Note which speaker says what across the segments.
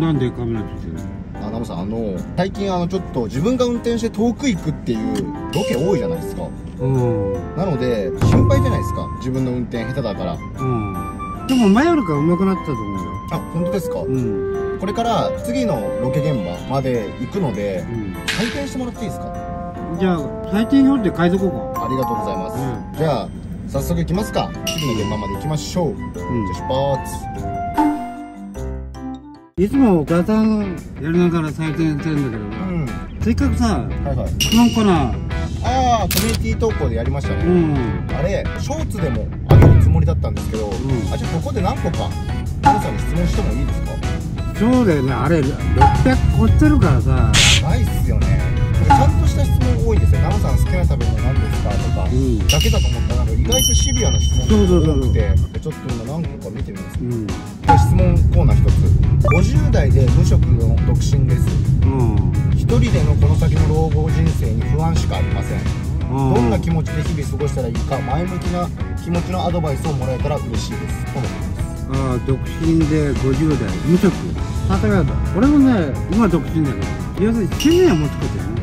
Speaker 1: なんでカメラついてる？
Speaker 2: ナムさん、最近ちょっと自分が運転して遠く行くっていうロケ多いじゃないですか。なので心配じゃないですか、自分の運転下手だから。
Speaker 1: でも前よりか上手くなったと思うよ。
Speaker 2: あ、本当ですか？これから次のロケ現場まで行くので、採点してもらっていいですか？
Speaker 1: じゃあ採点表って書いとこうか。
Speaker 2: ありがとうございます。じゃあ早速行きますか。次の現場まで行きましょう。じゃあ出発。
Speaker 1: いつもお母さんやりながら採点してるんだけど、せっかくさ、この子な、
Speaker 2: ああ、コミュニティ投稿でやりましたね。あれ、ショーツでも上げるつもりだったんですけど、じゃあここで何個か皆さんに質問してもいいですか？
Speaker 1: そうだよね、あれ600超ってるからさ。
Speaker 2: ないっすよね。ちゃんとした質問多いんですよ。ナムさん好きな食べ物何ですかとか、だけだと思ったらなんか意外とシビアな質問が多くて、ちょっと今何個か見てみます。質問コーナー一つ。50代で無職の独身です。一人でのこの先の老後人生に不安しかありません。どんな気持ちで日々過ごしたらいいか、前向きな気持ちのアドバイスをもらえたら嬉しいです。とのことです。
Speaker 1: ああ、独身で50代無職。例えば俺もね、今独身だけど、要するに趣味は持つことやね。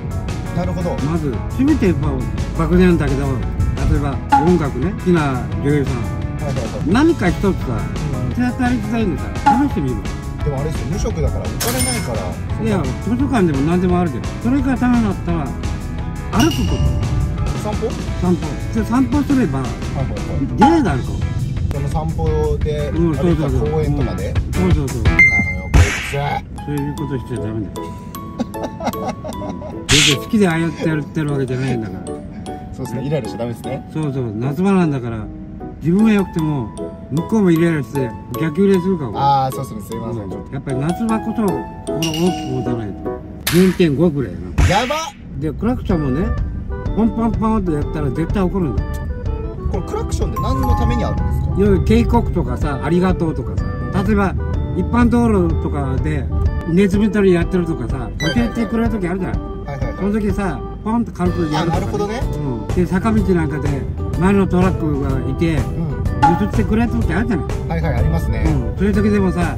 Speaker 1: なるほど。まず趣味って漠然だけど、例えば音楽ね、好きな女優さん、何か一つさ、手当たり伝いんでさ、試してみる。
Speaker 2: でもあれですよ、無職だからお金ないから。
Speaker 1: いや、図書館でも何でもあるけど、それからためになったら歩くこと。
Speaker 2: 散歩
Speaker 1: で散歩すれば出会いがあるかも。
Speaker 2: その散歩で歩いた公園とかで。
Speaker 1: そうなのよ、こい
Speaker 2: つ。
Speaker 1: そういうことしちゃダメだよ。全然好きでああやってやってるわけじゃないんだから。
Speaker 2: そうですね、イライラしちゃダメですね。
Speaker 1: そうそう、夏場なんだから自分が良くても向こうもイライラして逆揺れするから。
Speaker 2: ああ、そうですね、すいません。
Speaker 1: やっぱり夏場こそこの大きく持たないと 2.5 ぐらいな。
Speaker 2: やばっ。
Speaker 1: でクラクションもね、ポンポンポンってやったら絶対怒るんだよ。
Speaker 2: これクラクションって何のためにあるんですか？
Speaker 1: いわゆる警告とかさ、ありがとうとかさ、例えば一般道路とかでネズミ捕りやってるとかさ、教えてくれる時あるじゃん。その時さ、ポンと軽くやるとか、ね。なるほどね。で坂道なんかで前のトラックがいて、譲ってくれる時あるじゃない。
Speaker 2: はいはい、ありますね。
Speaker 1: そういう時でもさ、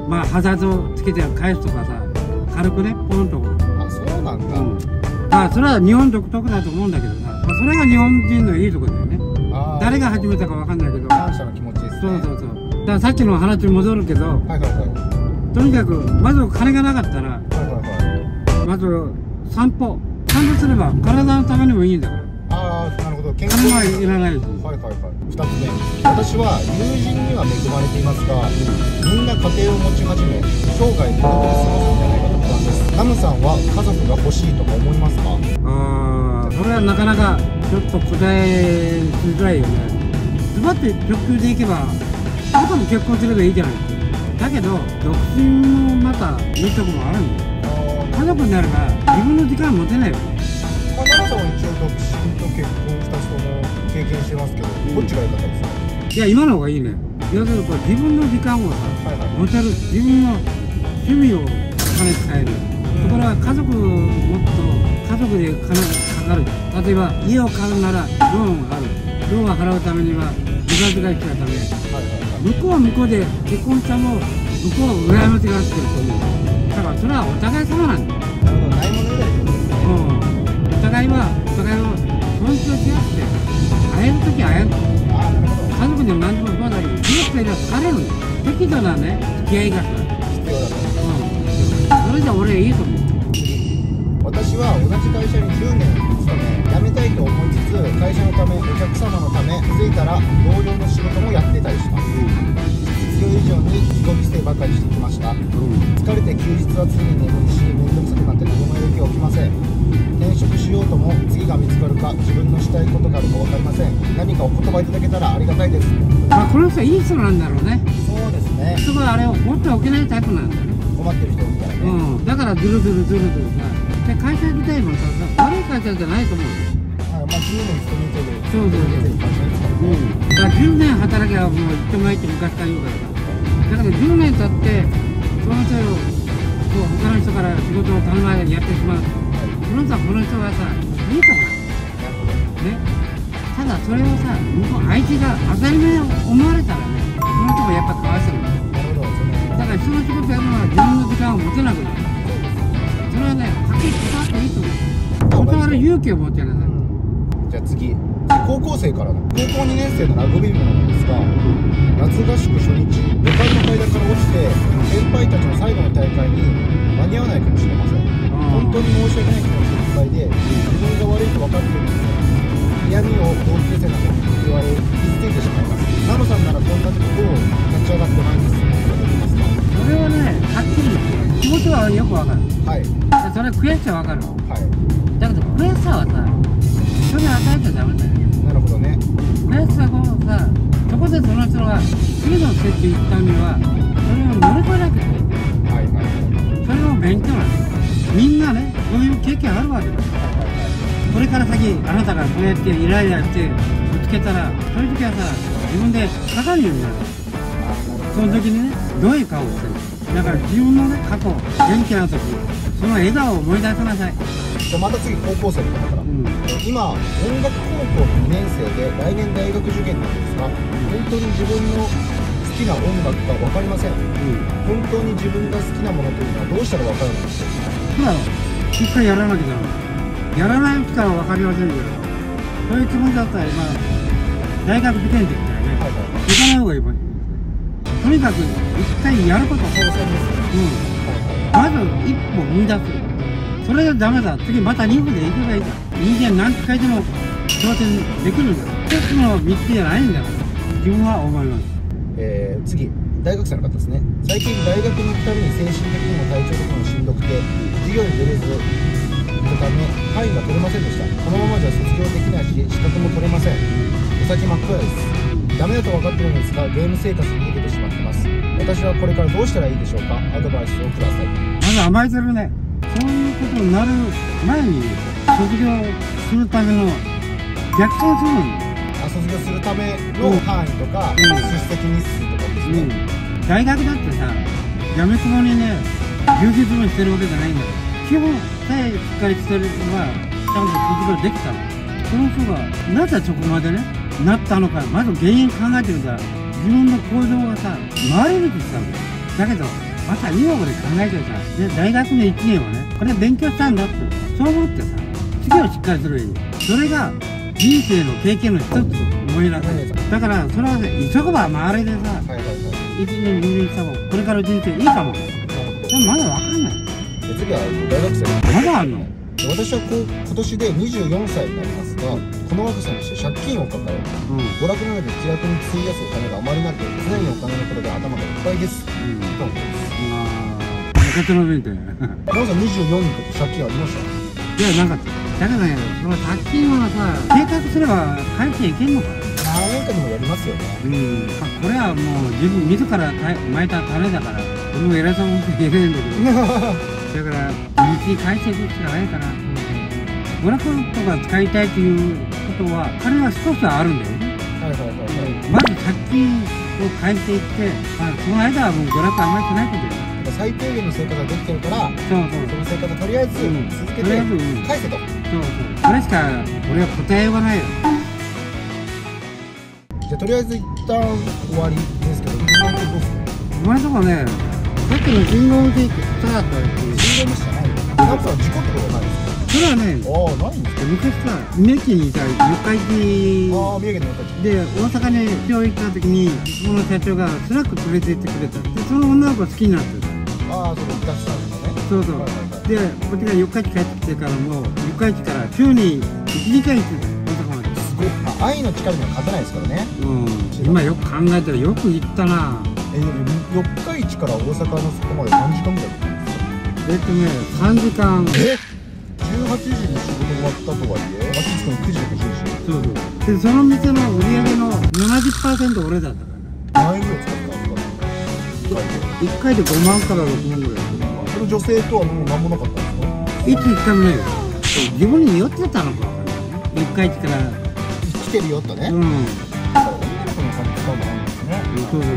Speaker 1: まあハザードつけて返すとかさ、軽くね、ポンと。
Speaker 2: あ、そうなんだ。
Speaker 1: まあそれは日本独特だと思うんだけどさ、まあ、それが日本人のいいところだよね。誰が始めたかわかんないけど。
Speaker 2: 感謝の気持ちですね。
Speaker 1: そうそうそう。だからさっきの話に戻るけど、とにかくまず金がなかったら、まず散歩すれば体のためにもいいんだから。ああ、なるほど。健康はいらないです。
Speaker 2: 2つ目、私は友人には恵まれていますが、みんな家庭を持ち始め生涯孤独に過ごすんじゃないかと不安です。ナムさんは家族が欲しいとか思いますか？
Speaker 1: ああ、それはなかなかちょっと答えしづらいよね。ズバッて直球でいけばあとも結婚すればいいじゃないですか。だけど独身もまたいいとこもあるんだよ。家族になれば自分の時間持てないよね。
Speaker 2: ナムさんは一応独身と結婚した人も経験してますけど、どっちが良かったですか？
Speaker 1: いや、今の方がいいね。要するにこれ自分の時間をさ、持てる、自分の趣味を金使える。ところが家族もっと家族で金かかる。例えば家を買うならローンがある。ローンを払うためには無駄遣いしちゃダメ。向こうは向こうで結婚したも向こうは羨ましがってると思う。だからそれはお互い様なんだよ。
Speaker 2: なるほど、ないものねだりですね。
Speaker 1: お互いはお互いを尊重し合って会えるときは会える。家族にも何でもそうだけど、家族では疲れるんだよ。適度なね、付き合いが必要だと。それじゃ俺いいと思う。
Speaker 2: 私は同じ会社に10年勤め、辞めたいと思いつつ会社のため、お客様のため、気づいたら同僚の仕事もやってたりします。必要以上に自己犠牲ばかりしてきました。疲れて休日は常に眠るし、面倒くさくなって何もやる気が起きません。転職しようとも次が見つかるか、自分のしたいことがあるか分かりません。何かお言葉いただけたらありがたいです。
Speaker 1: まあこの人いい人なんだろうね。
Speaker 2: そうですね。
Speaker 1: 人があれを放っておけないタイプなんだよね。
Speaker 2: 困ってる人いるからね。
Speaker 1: だからズルズルさ。で会社自体もさ、悪い会社じゃないと思うよ。
Speaker 2: まあ10年勤めてる。
Speaker 1: そうだから10年働きゃもう人がいって昔から言うからさ。だから10年経ってその人を他の人から仕事を考えやってしまう。この人はさ、いいと思う。ね。ただそれをさ、向こう相手が当たり前に思われたらね、その人もやっぱかわいそうなんだ。だから人の仕事やるのは自分の時間持てなくなる。それはね、はっきり断っていいと思う。断る勇気を持ってるね。
Speaker 2: じゃあ次、高校生からの高校2年生のラグビー部なんですが、夏合宿初日、5階の階段から落ちて先輩たちの最後の大会に間に合わないかもしれません。本当に申し訳ない気持ちでいっぱいで、自分が悪いと分かっているので嫌味を同級生の方に言われ傷ついてしまいます。ナノさんならこんなことを立ち上がって前に進むことができますか？
Speaker 1: それはね、はっきり言って気持ちはよくわかる。
Speaker 2: はい。
Speaker 1: それ悔しさはわかる。
Speaker 2: はい。
Speaker 1: だけど悔しさはさ、人に与えちゃダメだよ。
Speaker 2: なるほどね。
Speaker 1: 悔しさをさ、そこでその人が次のステップ行ったにはそれを乗り越えなきゃいけない。
Speaker 2: はいはい。
Speaker 1: それの勉強なんです。みんなね、こういう経験あるわけだ。これから先あなたがこうやってイライラしてぶつけたら、そういう時はさ、自分でかかるようになる。その時にね、どういう顔をしてる。だから自分のね、過去、元気な時、その笑顔を思い出しなさい。
Speaker 2: じゃあまた次高校生の方から、今音楽高校2年生で来年大学受験なんですが、本当に自分の好きな音楽が分かりません。本当に自分が好きなものというのはどうしたら分かるのでしょうか？
Speaker 1: まあ、一回やらなきゃならない。やらないうちから分かりませんけど、そういう気持ちだったら今、大学受験って言ったらね、行かない方がいい。とにかく一回やることは当然です。まず一歩踏み出す。それがダメだ。次また2歩で行けばいいじゃん。人間何回でも挑戦できるんだよ。一つの道じゃないんだから。自分は思います。
Speaker 2: 次、大学生の方ですね。最近大学に行くたびに精神的にも体調的にもしんどくて、授業に出れず行くため単位が取れませんでした。このままじゃ卒業できないし資格も取れません。お先真っ暗です。ダメだと分かってるんですが、ゲーム生活に逃げてしまってます。私はこれからどうしたらいいでしょうか？アドバイスをください。
Speaker 1: まず甘えてるね。そういうことになる前に卒業するための逆算するの。
Speaker 2: 卒業するための範囲とか、出席日数とかですね。
Speaker 1: 大学だってさ、やめくもにね、充実もしてるわけじゃないんだよ。基本さえしっかりしてる人はちゃんと卒業できたの。その人がなぜそこまでねなったのか、まず原因考えてるから、自分の行動がさ回り道したわけだけど、また今まで考えてるからで、大学の1年はね、これ勉強したんだって、そう思ってさ、次をしっかりするように、それが人生の経験の一つと思いなさい。だからそれはね、急がば周りでさ、1年2年した方がこれから人生いいかも。でもまだ分かんない。
Speaker 2: 次は大学生。
Speaker 1: まだあるの？
Speaker 2: 私は今年で24歳になりますが、この若さにして借金を抱え、娯楽などで気楽に費やすお金があまりなく、常にお金のことで頭がいっぱいです。
Speaker 1: 受け止めて。
Speaker 2: まず24の時借金ありました？
Speaker 1: いや、なかった。だからね、その借金はさ、計画すれば返していけんのか。
Speaker 2: 何年かにもやりますよね。
Speaker 1: これはもう自ら巻いた種だから、俺も偉そうに言えないんだけど。だから、道に返していくしかないから、娯楽とか使いたいということは、彼は一つはあるんだよね。まず借金を返していって、その間はもう娯楽あんまりしないことよ。
Speaker 2: 最低限の生活ができてるから、その生活をとりあえず続けて返せと。
Speaker 1: それしか俺は答えようがないよ。
Speaker 2: じゃあとりあえず一旦終わりですけど、今のとこどうすか？
Speaker 1: 今のとこね、さっきの信号無視って臭かったし、
Speaker 2: 信号無視じゃないの？ナムさん事故ってことはないですか？
Speaker 1: それはね、
Speaker 2: ないんですか？
Speaker 1: 昔さ、三重県にいた四日市で大阪に出張行った時に、その社長がスナック連れて行ってくれた。で、その女の子が好きになってた。
Speaker 2: それ歌ってたんですかね。
Speaker 1: そうそう。で、こっちが四日市帰ってきてからも、四日市から週に1、2回行ってた。大阪まで。
Speaker 2: すごい。愛の力には勝てないですからね。
Speaker 1: 今よく考えたらよく行ったな。
Speaker 2: 四日市から大阪のそこまで何時間ぐらいかかるんですか？3
Speaker 1: 時間。
Speaker 2: 18時に仕事終わったとはいえ、8時から9時とか10時。
Speaker 1: そうそう。で、その店の売り上げの 70% 俺だったから。
Speaker 2: 何円ぐらい使ったんですか
Speaker 1: ？1回で5万から6万ぐらい。
Speaker 2: その女性とはもう何もなかったんですか？
Speaker 1: いつ1回もないよ。自分に酔ってたのか分かんないね。1回から
Speaker 2: 来てるよとね。女の子の金使うんじゃないんですね。
Speaker 1: そうそう。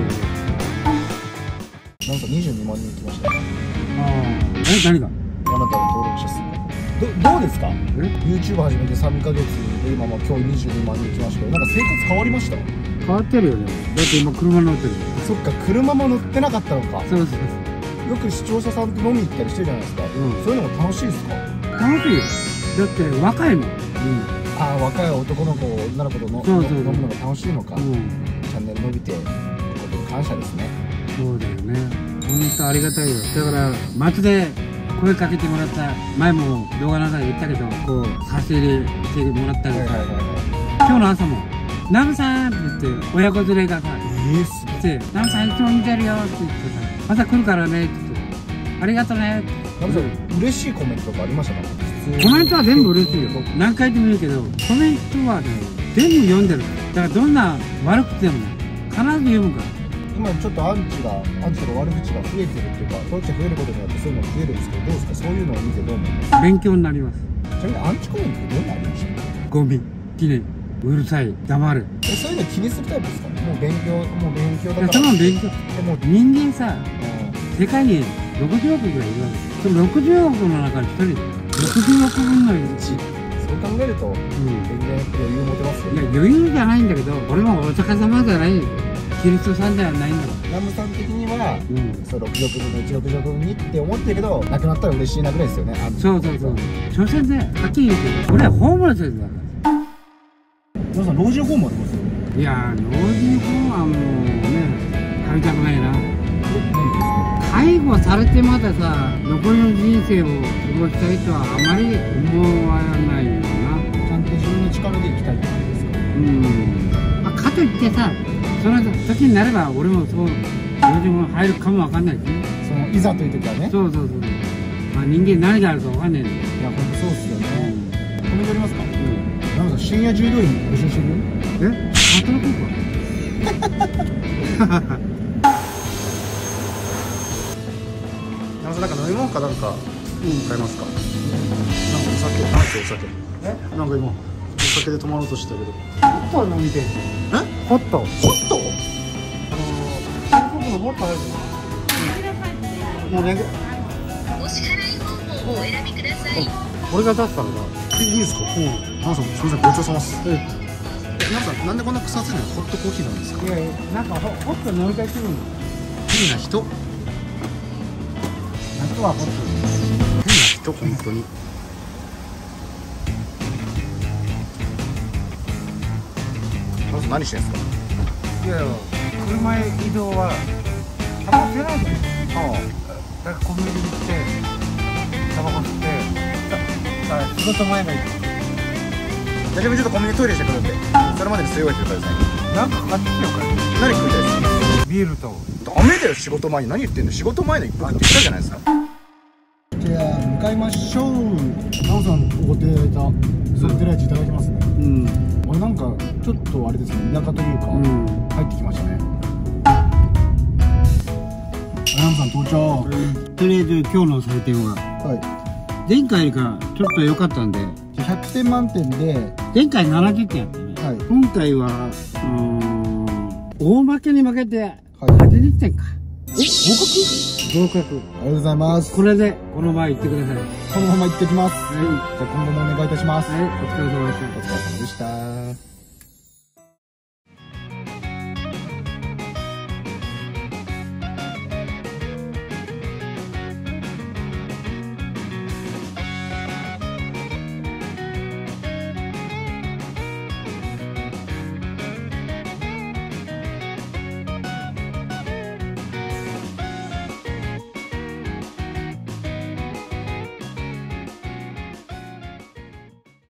Speaker 2: なんか22万人来ましたね。
Speaker 1: 何が？
Speaker 2: あなたの登録者数。どうですか？ YouTube 始めて3ヶ月で今今日22万人来ましたけど、なんか生活変わりました？
Speaker 1: 変わってるよね。だって今車乗ってる。
Speaker 2: そっか、車も乗ってなかったのか。
Speaker 1: そう。
Speaker 2: よく視聴者さんと飲み行ったりしてるじゃないですか、そういうのも楽しいですか？
Speaker 1: 楽しいよ。だって若いもん。
Speaker 2: ああ、若い男の子女の子と飲むのが楽しいのか。チャンネル伸びて感謝ですね。そうだよね、本当ありがたいよ。だから街で声かけてもらった、前も動画の中で言ったけど、こう差し入れしてもらったりとか、今日の朝も「ナムさん」って言って親子連れがさ来て「ナムさんいつも見てるよ」って言ってさ「朝来るからね」って言って「ありがとね」って。ナムさん嬉しいコメントとかありましたか？コメントは全部嬉しいよ。何回でもいいけど、コメントはね全部読んでる。だからどんな悪くても必ず読むから。今ちょっとアンチとか悪口が増えてるっていうか、こっち増えることによってそういうの増えるんですけど、どうですか？そういうのを見てどう思います？勉強になります。ちなみにアンチコメントってどんなありました？ゴミ、きれい、うるさい、黙る。そういうの気にするタイプですか？もう勉強だから。その勉強。でも人間さ、世界に60億ぐらいいるわけ。その60億の中に1人で60億分の1。そう考えると、全然余裕持てますよね。いや余裕じゃないんだけど、俺もお釈迦様じゃない。キリストさんではないんだろう。ナムさん的には、そう60億分の1、60億分の2って思ってるけど、なくなったら嬉しいなぐらいですよね。そう。所詮ね、はっきり言うけど、俺はホームレスだから。ナムさん、老人ホームありますよ。いや、老人ホームはもうね、借りたくないな。介護されてまださ、残りの人生を過ごしたいとはあまり思わないよな。ちゃんと自分の力で生きたいってことですか？かといってさ、その時になれば俺もそう老人も入るかもわかんないしね。そのいざという時はね。そう。まあ人間何があるかわかんないんだよ。いや本当そうっすよね。コメントありますか？ナムさん深夜従業員募集してる？働こうか。ナムさんなんか飲み物かなんか買いますか？なんかお酒、お酒。なんか今お酒で泊まろうとしたけど。ホット飲みてる。ホット？韓国のホットあるじゃん。もうね。お支払い方法をお選びください。俺が出すからだ。いいですか？ナムさん、すみません、ごちそうさまです。ナムさん、なんでこんな草津にホットコーヒーなんですか？いやいや、なんかホット飲みたい気分。変な人。夏はホット。変な人、本当に。何してんすか？いやいや、車へ移動はタバコ吸えないじゃん。だからコンビニに行ってタバコ吸って仕事前がいい。じゃあ自分ちょっとコンビニトイレしてくるんで、それまでに吸い終えてください。なんか買ってきてよかよ。何食いたいですか？ビールと。ダメだよ、仕事前に。何言ってんの？仕事前の一服って言ったじゃないですか。じゃあ向かいましょう。ナオさんご提案いたソルテライチいただきますね。これなんかちょっとあれですね、田舎というか、入ってきましたね。ナムさん到着。とりあえず今日の採点は、前回よりかちょっと良かったんで、100点満点で前回70点やったね。今回は大負けに負けて80点か。合格？合格。ありがとうございます。これでこのまま行ってください。このまま行ってきます。じゃあ今後もお願いいたします。お疲れ様でした。お疲れ様でした。